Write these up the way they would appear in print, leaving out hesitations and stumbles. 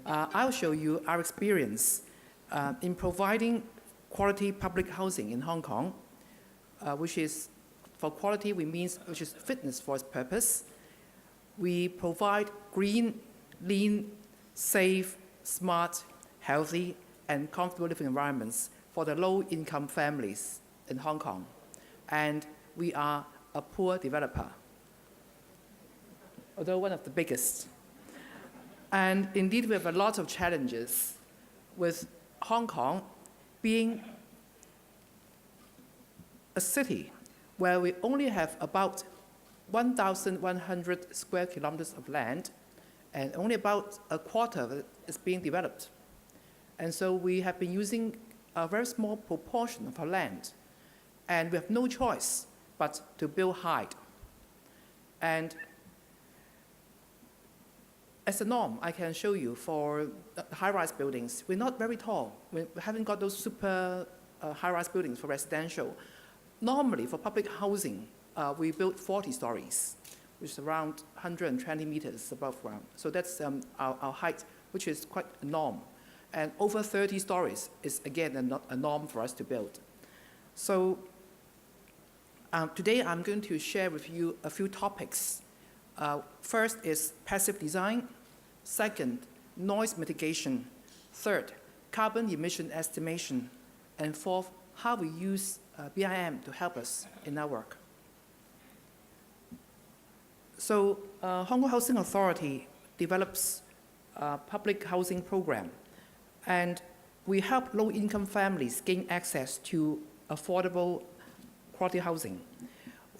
I'll show you our experience in providing quality public housing in Hong Kong, which is, for quality, which is fitness for its purpose. We provide green, lean, safe, smart, healthy, and comfortable living environments for the low-income families in Hong Kong. And we are a poor developer, although one of the biggest. And indeed, we have a lot of challenges with Hong Kong being a city where we only have about 1,100 square kilometers of land, and only about a quarter of it is being developed. And so we have been using a very small proportion of our land, and we have no choice but to build high. And as a norm, I can show you for high-rise buildings, we're not very tall. We haven't got those super high-rise buildings for residential. Normally, for public housing, we build 40 stories, which is around 120 meters above ground. So that's our height, which is quite a norm. And over 30 stories is, again, a norm for us to build. So today, I'm going to share with you a few topics. First is passive design. Second, noise mitigation. Third, carbon emission estimation. And fourth, how we use BIM to help us in our work. So Hong Kong Housing Authority develops a public housing program, and we help low-income families gain access to affordable quality housing.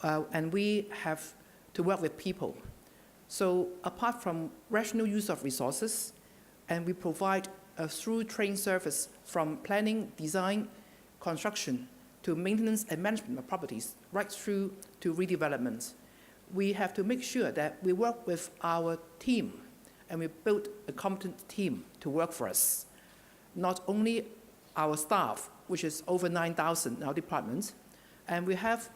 And we have to work with people. So apart from rational use of resources, and we provide a through train service from planning, design, construction, to maintenance and management of properties, right through to redevelopment. We have to make sure that we work with our team, and we build a competent team to work for us. Not only our staff, which is over 9,000 in our department, and we have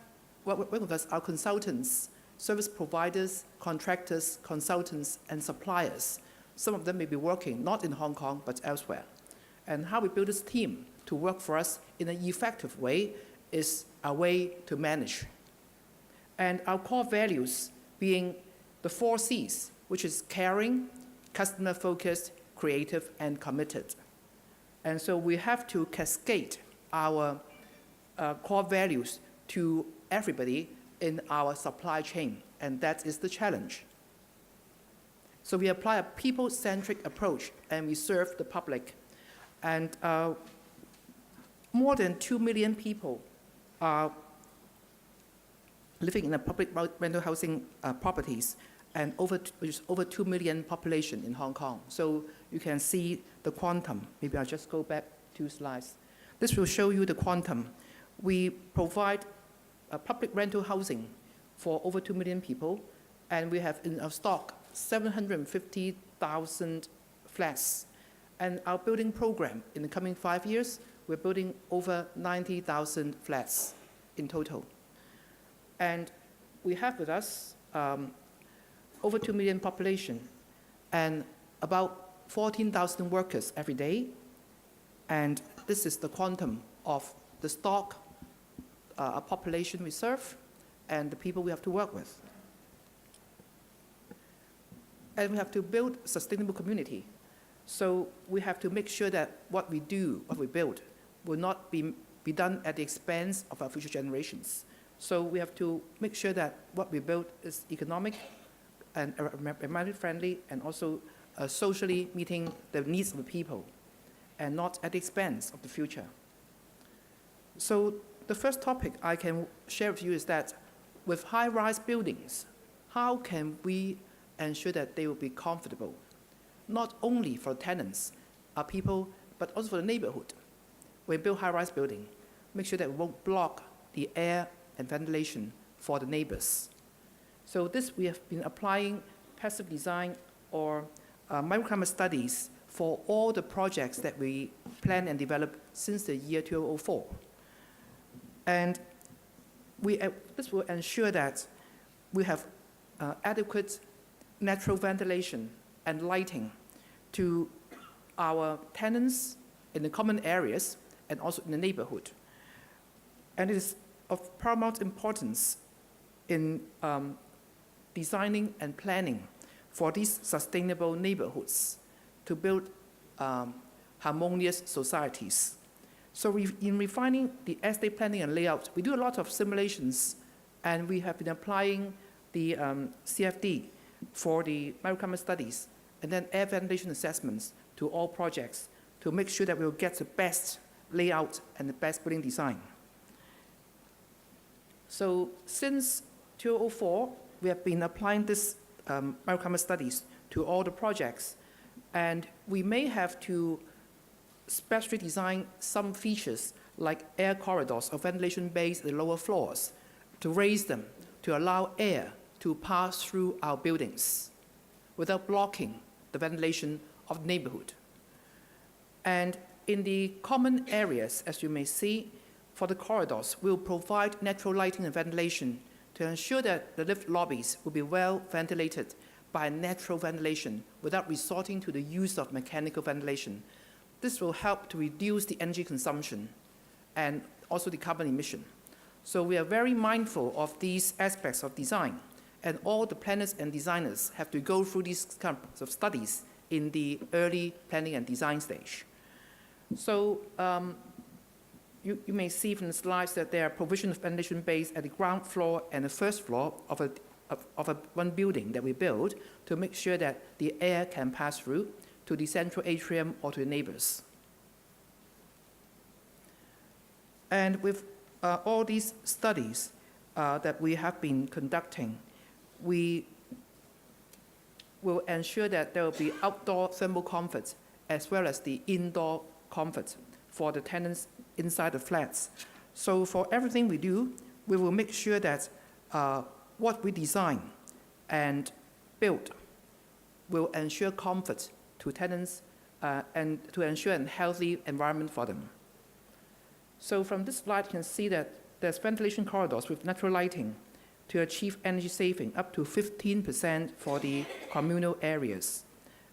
work with us our consultants, service providers, contractors, consultants, and suppliers. Some of them may be working not in Hong Kong, but elsewhere. And how we build this team to work for us in an effective way is a way to manage. And our core values being the 4 Cs, which is caring, customer-focused, creative, and committed. And so we have to cascade our core values to everybody in our supply chain, and that is the challenge. So we apply a people-centric approach, and we serve the public. And more than 2 million people are living in the public rental housing properties, and which is over 2 million population in Hong Kong. So you can see the quantum. Maybe I'll just go back 2 slides. This will show you the quantum. We provide public rental housing for over 2 million people, and we have in our stock 750,000 flats. And our building program in the coming 5 years, we're building over 90,000 flats in total. And we have with us over 2 million population and about 14,000 workers every day. And this is the quantum of the stock, a population we serve, and the people we have to work with. And we have to build a sustainable community. So we have to make sure that what we do, what we build, will not be done at the expense of our future generations. So we have to make sure that what we build is economic and environmentally friendly, and also socially meeting the needs of the people, and not at the expense of the future. So the first topic I can share with you is that with high-rise buildings, how can we ensure that they will be comfortable, not only for tenants, our people, but also for the neighborhood. When we build high-rise building, make sure that we won't block the air and ventilation for the neighbors. So this, we have been applying passive design or microclimate studies for all the projects that we plan and develop since the year 2004. And this will ensure that we have adequate natural ventilation and lighting to our tenants in the common areas and also in the neighborhood. And it is of paramount importance in designing and planning for these sustainable neighborhoods to build harmonious societies. So in refining the estate planning and layout, we do a lot of simulations, and we have been applying the CFD for the Microclimate Studies and then air ventilation assessments to all projects to make sure that we'll get the best layout and the best building design. So since 2004, we have been applying this Microclimate Studies to all the projects, and we may have to specially design some features like air corridors or ventilation bays at the lower floors to raise them to allow air to pass through our buildings without blocking the ventilation of the neighborhood. And in the common areas, as you may see, for the corridors, we'll provide natural lighting and ventilation to ensure that the lift lobbies will be well ventilated by natural ventilation without resorting to the use of mechanical ventilation. This will help to reduce the energy consumption and also the carbon emission. So we are very mindful of these aspects of design, and all the planners and designers have to go through these kinds of studies in the early planning and design stage. So you may see from the slides that there are provision of ventilation bays at the ground floor and the first floor of one building that we build to make sure that the air can pass through to the central atrium or to the neighbors. And with all these studies that we have been conducting, we will ensure that there will be outdoor thermal comfort as well as the indoor comfort for the tenants inside the flats. So for everything we do, we will make sure that what we design and build will ensure comfort to tenants and to ensure a healthy environment for them. So from this slide, you can see that there's ventilation corridors with natural lighting to achieve energy saving up to 15% for the communal areas.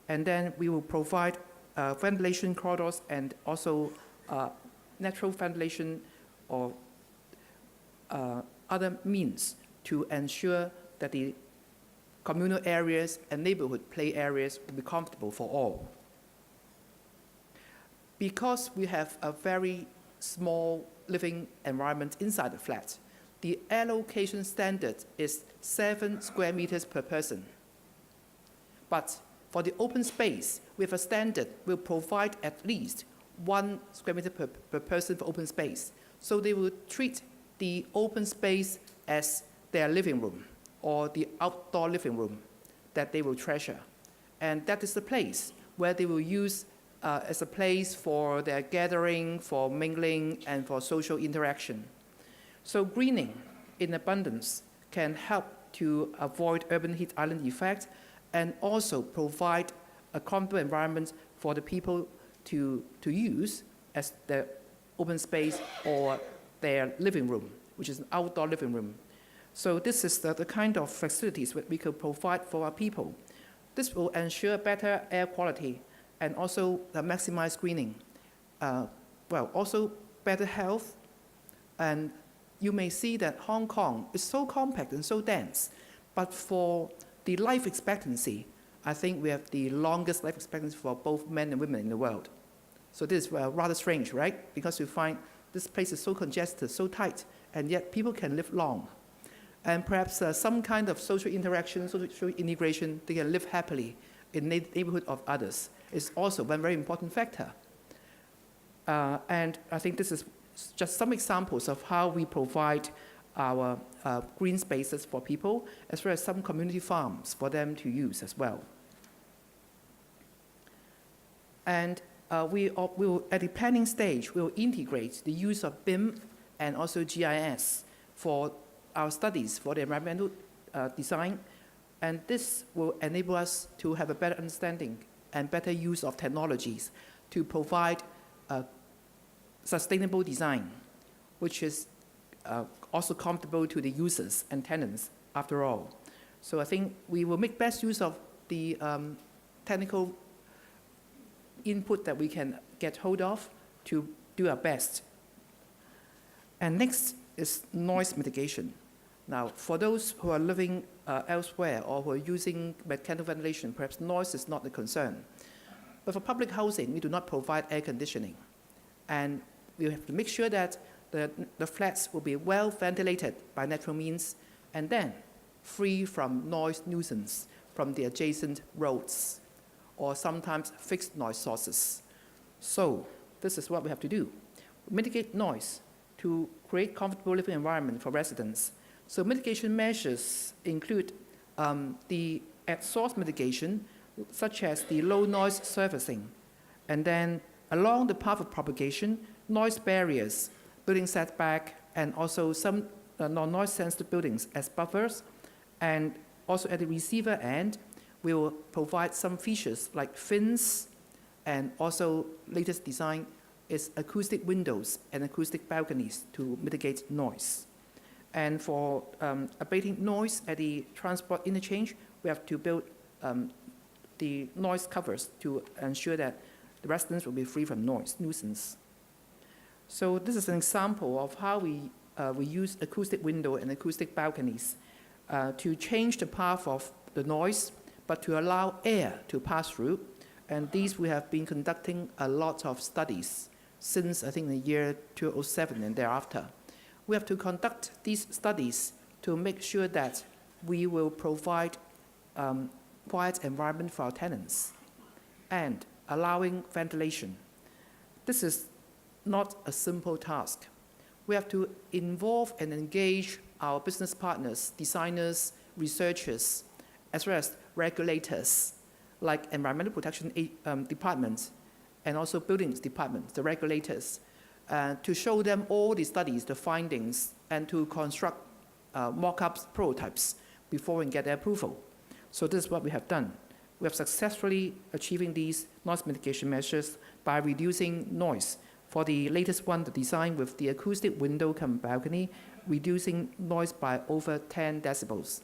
And then we will provide ventilation corridors and also natural ventilation or other means to ensure that the communal areas and neighborhood play areas will be comfortable for all. Because we have a very small living environment inside the flat, the allocation standard is 7 square meters per person. But for the open space, we have a standard will provide at least 1 square meter per person for open space. So they will treat the open space as their living room or the outdoor living room that they will treasure. And that is the place where they will use as a place for their gathering, for mingling, and for social interaction. So greening in abundance can help to avoid urban heat island effect and also provide a comfortable environment for the people to use as their open space or their living room, which is an outdoor living room. So this is the kind of facilities that we could provide for our people. This will ensure better air quality and also maximize greening. Also better health. And you may see that Hong Kong is so compact and so dense, but for the life expectancy, I think we have the longest life expectancy for both men and women in the world. So this is rather strange, right? Because you find this place is so congested, so tight, and yet people can live long. And perhaps some kind of social interaction, social integration, they can live happily in the neighborhood of others is also one very important factor. And I think this is just some examples of how we provide our green spaces for people, as well as some community farms for them to use as well. And we will, at the planning stage, we will integrate the use of BIM and also GIS for our studies for the environmental design. And this will enable us to have a better understanding and better use of technologies to provide sustainable design, which is also comfortable to the users and tenants after all. So I think we will make best use of the technical input that we can get hold of to do our best. And next is noise mitigation. Now, for those who are living elsewhere or who are using mechanical ventilation, perhaps noise is not a concern. But for public housing, we do not provide air conditioning. And we have to make sure that the flats will be well ventilated by natural means and then free from noise nuisance from the adjacent roads or sometimes fixed noise sources. So this is what we have to do. Mitigate noise to create comfortable living environment for residents. So mitigation measures include the at-source mitigation, such as the low noise surfacing, and then along the path of propagation, noise barriers, building setback, and also some non-noise sensitive buildings as buffers. And also at the receiver end, we will provide some features like fins, and also latest design is acoustic windows and acoustic balconies to mitigate noise. And for abating noise at the transport interchange, we have to build the noise covers to ensure that the residents will be free from noise nuisance. So this is an example of how we use acoustic window and acoustic balconies to change the path of the noise, but to allow air to pass through. And these we have been conducting a lot of studies since, I think, the year 2007 and thereafter. We have to conduct these studies to make sure that we will provide quiet environment for our tenants and allowing ventilation. This is not a simple task. We have to involve and engage our business partners, designers, researchers, as well as regulators, like environmental protection departments and also buildings departments, the regulators, to show them all the studies, the findings, and to construct mock-ups, prototypes before we get their approval. So this is what we have done. We have successfully achieving these noise mitigation measures by reducing noise. For the latest one, the design with the acoustic window cum balcony, reducing noise by over 10 decibels.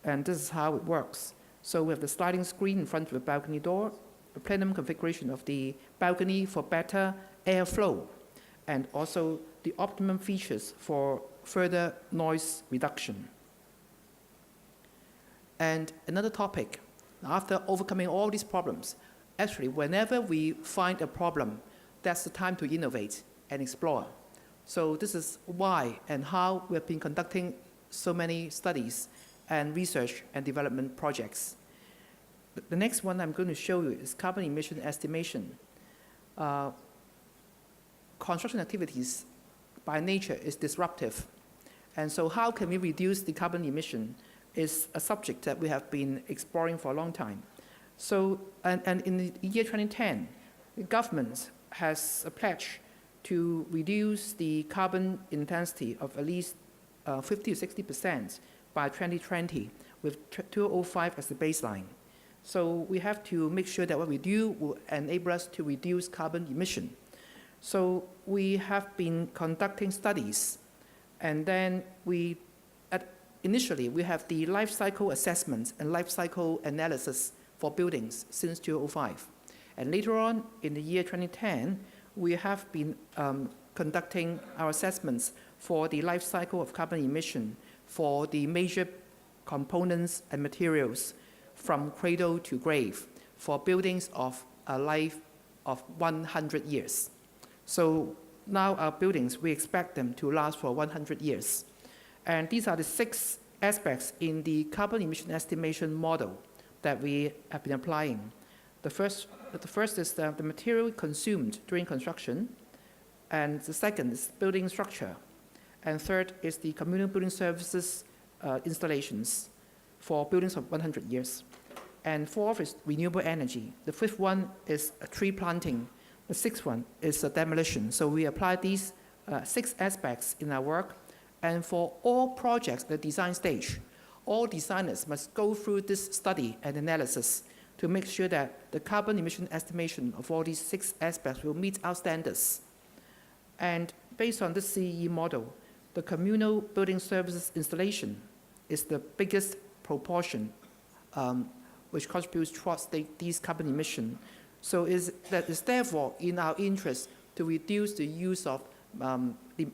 And this is how it works. So we have the sliding screen in front of the balcony door, the plenum configuration of the balcony for better airflow, and also the optimum features for further noise reduction. And another topic, after overcoming all these problems, actually, whenever we find a problem, that's the time to innovate and explore. So this is why and how we have been conducting so many studies and research and development projects. The next one I'm going to show you is carbon emission estimation. Construction activities by nature is disruptive. And so how can we reduce the carbon emission is a subject that we have been exploring for a long time. So, and in the year 2010, the government has a pledge to reduce the carbon intensity of at least 50 to 60% by 2020 with 2005 as the baseline. So we have to make sure that what we do will enable us to reduce carbon emission. So we have been conducting studies, and then initially we have the life cycle assessment and life cycle analysis for buildings since 2005. And later on, in the year 2010, we have been conducting our assessments for the life cycle of carbon emission for the major components and materials from cradle to grave for buildings of a life of 100 years. So now our buildings, we expect them to last for 100 years. And these are the 6 aspects in the carbon emission estimation model that we have been applying. The first is the material consumed during construction, and the second is building structure, and third is the communal building services installations for buildings of 100 years. And fourth is renewable energy. The fifth one is tree planting. The sixth one is demolition. So we apply these 6 aspects in our work. And for all projects at the design stage, all designers must go through this study and analysis to make sure that the carbon emission estimation of all these 6 aspects will meet our standards. And based on this CFE model, the communal building services installation is the biggest proportion which contributes towards these carbon emissions. So that is therefore in our interest to reduce the use of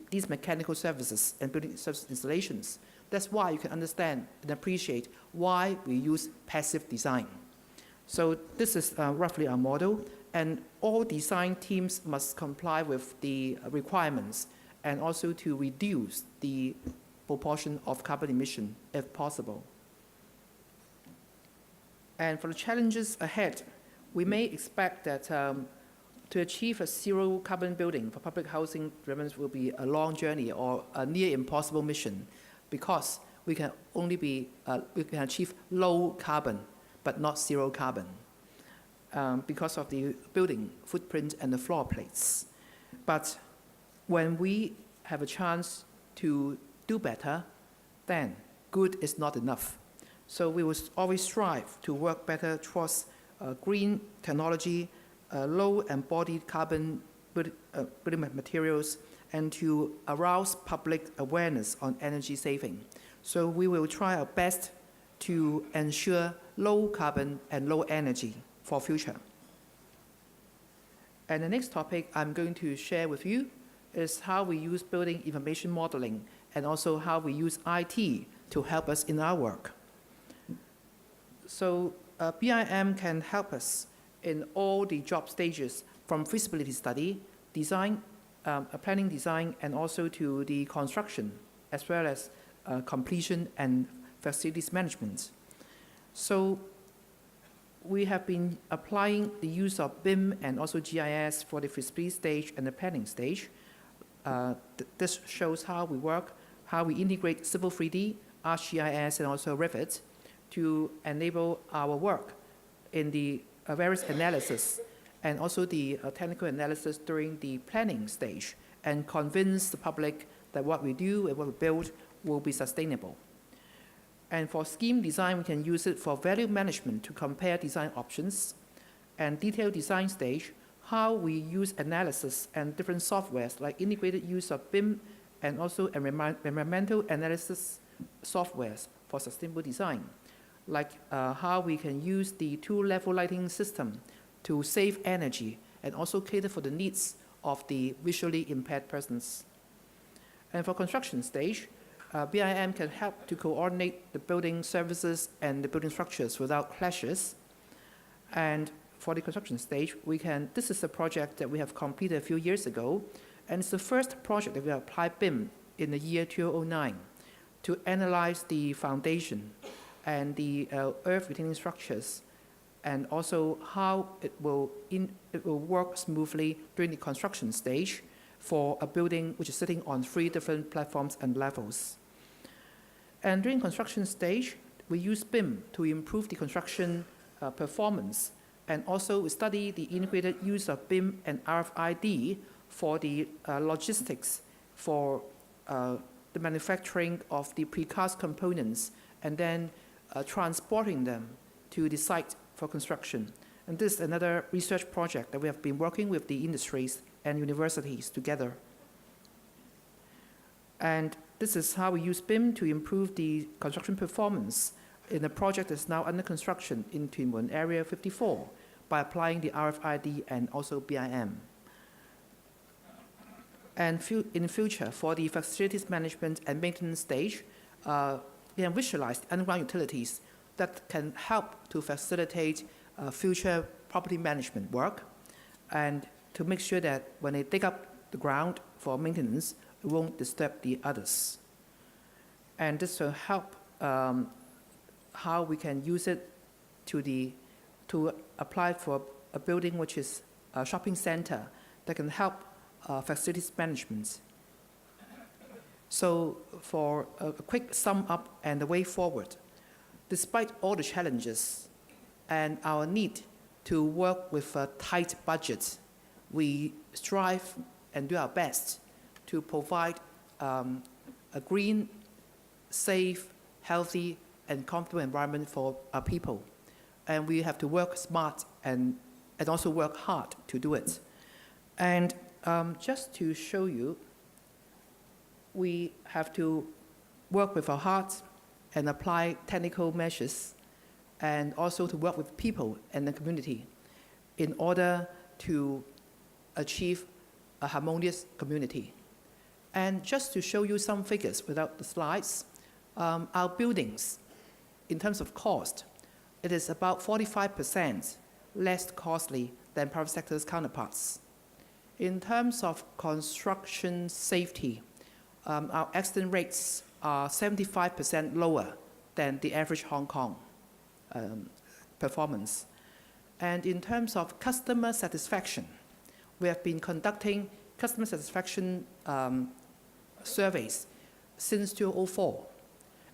these mechanical services and building service installations. That's why you can understand and appreciate why we use passive design. So this is roughly our model, and all design teams must comply with the requirements and also to reduce the proportion of carbon emission if possible. And for the challenges ahead, we may expect that to achieve a zero carbon building for public housing developments will be a long journey or a near impossible mission, because we can only we can achieve low carbon, but not zero carbon, because of the building footprint and the floor plates. But when we have a chance to do better, then good is not enough. So we will always strive to work better towards green technology, low embodied carbon building materials, and to arouse public awareness on energy saving. So we will try our best to ensure low carbon and low energy for future. And the next topic I'm going to share with you is how we use building information modeling and also how we use IT to help us in our work. So BIM can help us in all the job stages, from feasibility study, design, planning design, and also to the construction, as well as completion and facilities management. So we have been applying the use of BIM and also GIS for the feasibility stage and the planning stage. This shows how we work, how we integrate Civil 3D, ArcGIS, and also Revit to enable our work in the various analysis and also the technical analysis during the planning stage, and convince the public that what we do and what we build will be sustainable. And for scheme design, we can use it for value management to compare design options, and detailed design stage, how we use analysis and different softwares like integrated use of BIM and also environmental analysis softwares for sustainable design, like how we can use the two-level lighting system to save energy and also cater for the needs of the visually impaired persons. And for construction stage, BIM can help to coordinate the building services and the building structures without clashes. And for the construction stage, this is a project that we have completed a few years ago, and it's the first project that we applied BIM in the year 2009 to analyze the foundation and the earth retaining structures, and also how it will work smoothly during the construction stage for a building which is sitting on 3 different platforms and levels. And during construction stage, we use BIM to improve the construction performance, and also we study the integrated use of BIM and RFID for the logistics for the manufacturing of the precast components, and then transporting them to the site for construction. And this is another research project that we have been working with the industries and universities together. And this is how we use BIM to improve the construction performance in a project that's now under construction in Twin Mun Area 54 by applying the RFID and also BIM. And in future, for the facilities management and maintenance stage, we can visualize the underground utilities that can help to facilitate future property management work, and to make sure that when they dig up the ground for maintenance, it won't disturb the others. And this will help how we can use it to apply for a building which is a shopping center that can help facilities management. So for a quick sum up and the way forward, despite all the challenges and our need to work with a tight budget, we strive and do our best to provide a green, safe, healthy, and comfortable environment for our people. And we have to work smart and also work hard to do it. And just to show you, we have to work with our hearts and apply technical measures, and also to work with people and the community in order to achieve a harmonious community. And just to show you some figures without the slides, our buildings, in terms of cost, it is about 45% less costly than private sector's counterparts. In terms of construction safety, our accident rates are 75% lower than the average Hong Kong performance. And in terms of customer satisfaction, we have been conducting customer satisfaction surveys since 2004.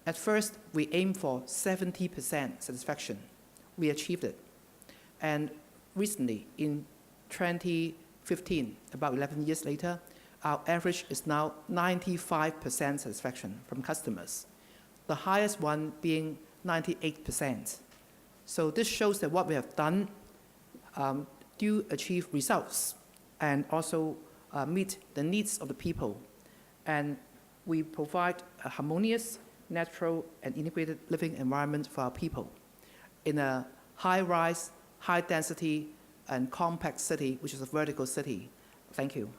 At first, we aimed for 70% satisfaction. We achieved it. And recently, in 2015, about 11 years later, our average is now 95% satisfaction from customers, the highest one being 98%. So this shows that what we have done do achieve results and also meet the needs of the people. And we provide a harmonious, natural, and integrated living environment for our people in a high-rise, high-density, and compact city, which is a vertical city. Thank you.